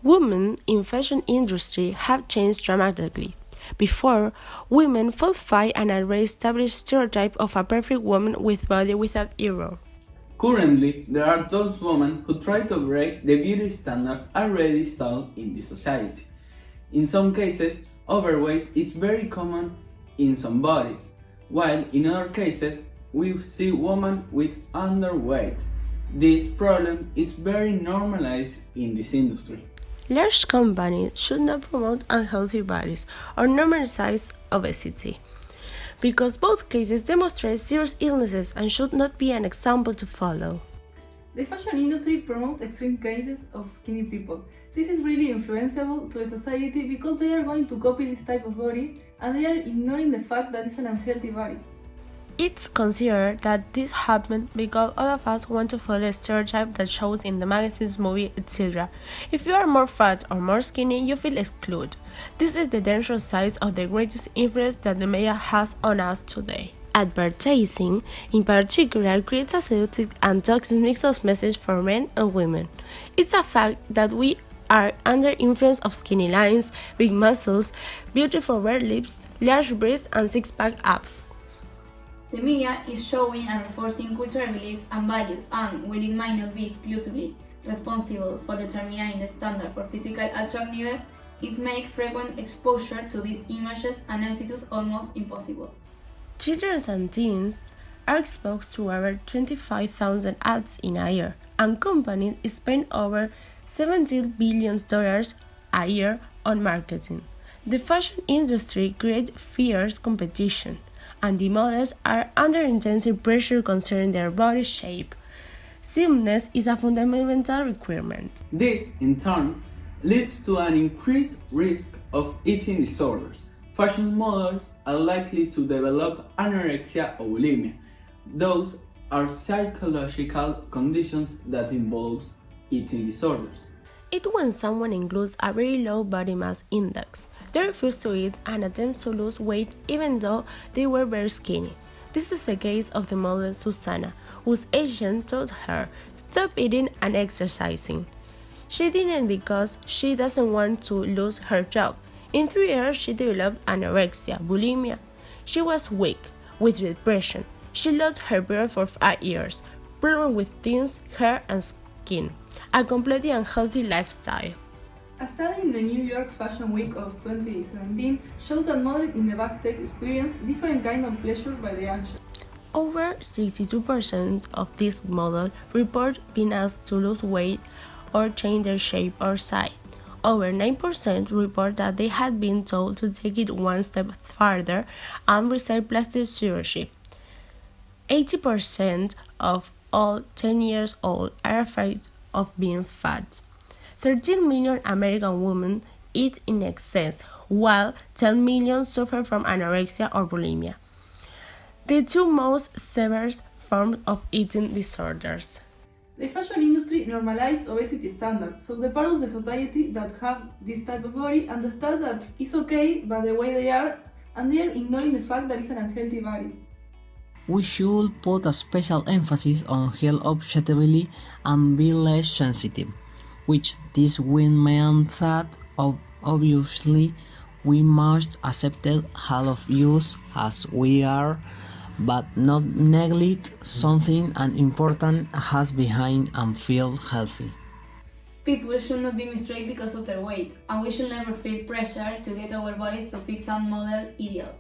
Women in fashion industry have changed dramatically. Before, women falsify and erase established stereotype of a perfect woman with body without error. Currently, there are those women who try to break the beauty standards already installed in the society. In some cases, overweight is very common in some bodies, while in other cases, we see women with underweight. This problem is very normalized in this industry. Large companies should not promote unhealthy bodies or normalize obesity, because both cases demonstrate serious illnesses and should not be an example to follow. The fashion industry promotes extreme cases of skinny people. This is really influenceable to the society because they are going to copy this type of body and they are ignoring the fact that it's an unhealthy body. It's considered that this happened because all of us want to follow a stereotype that shows in the magazines, movie, etc. If you are more fat or more skinny, you feel excluded. This is the dangerous side of the greatest influence that the media has on us today. Advertising, in particular, creates a seductive and toxic mix of messages for men and women. It's a fact that we are under influence of skinny lines, big muscles, beautiful red lips, large breasts, and six-pack abs. The media is showing and reinforcing cultural beliefs and values and, while it might not be exclusively responsible for determining the standard for physical attractiveness, it makes frequent exposure to these images and attitudes almost impossible. Children and teens are exposed to over 25,000 ads in a year, and companies spend over $17 billion a year on marketing. The fashion industry creates fierce competition, and the models are under intensive pressure concerning their body shape. Slimness is a fundamental requirement. This, in turn, leads to an increased risk of eating disorders. Fashion models are likely to develop anorexia or bulimia. Those are psychological conditions that involve eating disorders. It's when someone includes a very low body mass index. They refuse to eat and attempt to lose weight even though they were very skinny. This is the case of the model Susanna, whose agent told her, "Stop eating and exercising." She didn't because she doesn't want to lose her job. In 3 years, she developed anorexia, bulimia. She was weak, with depression. She lost her beard for 5 years, problems with teeth, hair, and skin, a completely unhealthy lifestyle. A study in the New York Fashion Week of 2017 showed that models in the backstage experienced different kinds of pleasure by the action. Over 62% of these models report being asked to lose weight or change their shape or size. Over 9% report that they had been told to take it one step further and receive plastic surgery. 80% of all 10 years old are afraid of being fat. 13 million American women eat in excess, while 10 million suffer from anorexia or bulimia, the two most severe forms of eating disorders. The fashion industry normalized obesity standards, so the part of the society that have this type of body understand that it's okay by the way they are, and they are ignoring the fact that it's an unhealthy body. We should put a special emphasis on health objectively and be less sensitive, which this will mean that obviously we must accept all of use as we are, but not neglect something and important has behind and feel healthy. People should not be mistreated because of their weight, and we should never feel pressure to get our bodies to fit some model ideal.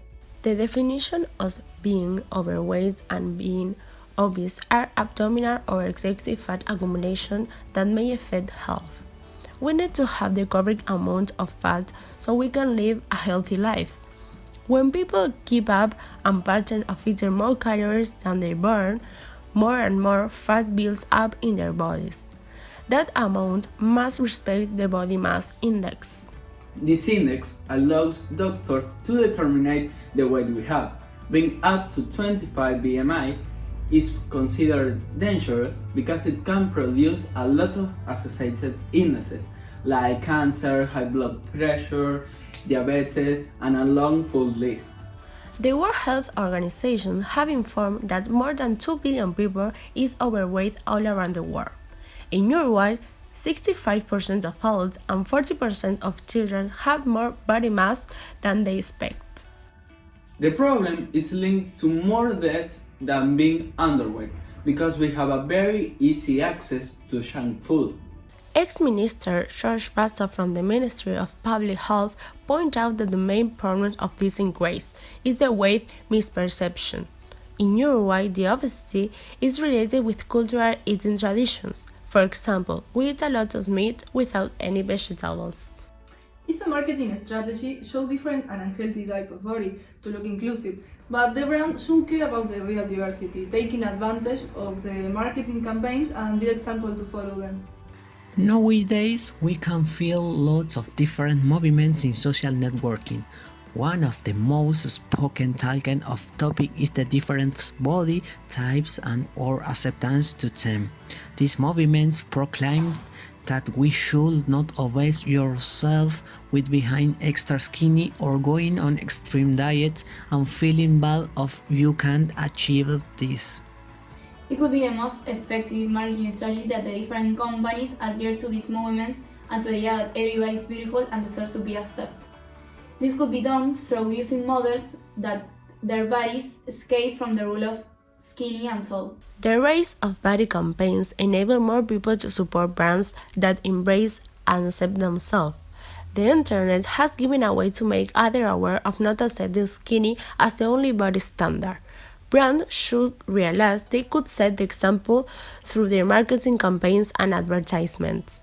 The definition of being overweight and being obese are abdominal or excessive fat accumulation that may affect health. We need to have the correct amount of fat so we can live a healthy life. When people keep up a pattern of eating more calories than they burn, more and more fat builds up in their bodies. That amount must respect the body mass index. This index allows doctors to determine the weight we have. Being up to 25 BMI is considered dangerous because it can produce a lot of associated illnesses like cancer, high blood pressure, diabetes, and a long full list. The World Health Organization have informed that more than 2 billion people is overweight all around the world. In your world, 65% of adults and 40% of children have more body mass than they expect. The problem is linked to more death than being underweight because we have a very easy access to junk food. Ex-Minister George Basso from the Ministry of Public Health pointed out that the main problem of this increase is the weight misperception. In Uruguay, the obesity is related with cultural eating traditions. For example, we eat a lot of meat without any vegetables. It's a marketing strategy, show different and unhealthy type of body to look inclusive, but the brand should care about the real diversity, taking advantage of the marketing campaigns and be example to follow them. Nowadays, we can feel lots of different movements in social networking. One of the most spoken talking of topic is the different body types and or acceptance to them. These movements proclaim that we should not obsess yourself with being extra skinny or going on extreme diets and feeling bad if you can't achieve this. It could be the most effective marketing strategy that the different companies adhere to these movements and to the idea that everybody is beautiful and deserves to be accepted. This could be done through using models that their bodies escape from the rule of skinny and tall. The rise of body campaigns enable more people to support brands that embrace and accept themselves. The internet has given a way to make others aware of not accepting skinny as the only body standard. Brands should realize they could set the example through their marketing campaigns and advertisements.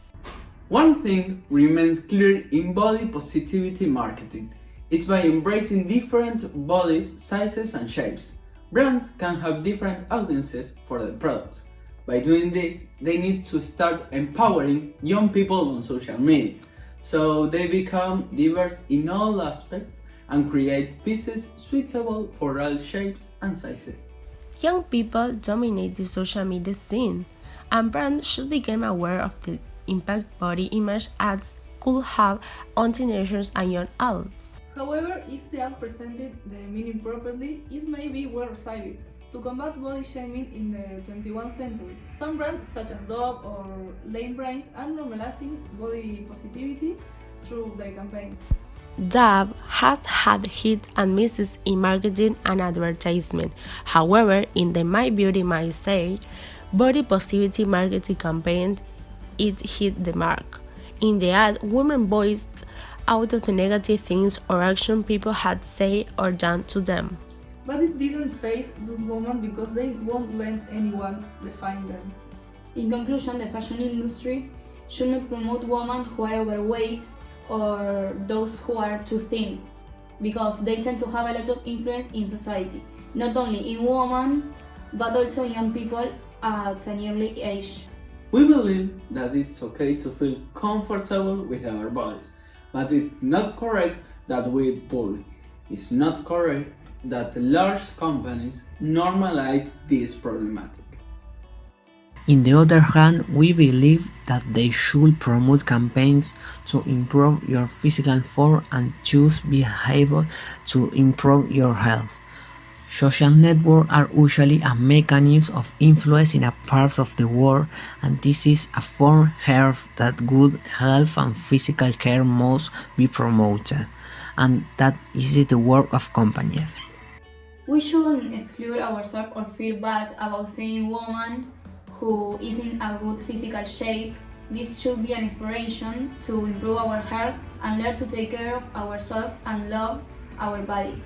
One thing remains clear in body positivity marketing. It's by embracing different bodies, sizes and shapes. Brands can have different audiences for their products. By doing this, they need to start empowering young people on social media, so they become diverse in all aspects and create pieces suitable for all shapes and sizes. Young people dominate the social media scene, and brands should become aware of the impact body image ads could have on teenagers and young adults. However, if the ad presented the meaning properly, it may be well received. To combat body shaming in the 21st century, some brands such as Dove or Lane Bryant are normalizing body positivity through their campaigns. Dove has had hits and misses in marketing and advertisement. However, in the My Beauty My Say body positivity marketing campaign, it hit the mark. In the ad, women voiced out of the negative things or action people had said or done to them. But it didn't face those women because they won't let anyone define them. In conclusion, the fashion industry should not promote women who are overweight or those who are too thin, because they tend to have a lot of influence in society, not only in women, but also in young people at an early age. We believe that it's okay to feel comfortable with our bodies, but it's not correct that we eat poorly. It's not correct that large companies normalize this problematic. On the other hand, we believe that they should promote campaigns to improve your physical form and choose behavior to improve your health. Social networks are usually a mechanism of influence in a part of the world, and this is a form of that good health and physical care must be promoted, and that is the work of companies. We shouldn't exclude ourselves or feel bad about seeing a woman who is in a good physical shape. This should be an inspiration to improve our health and learn to take care of ourselves and love our body.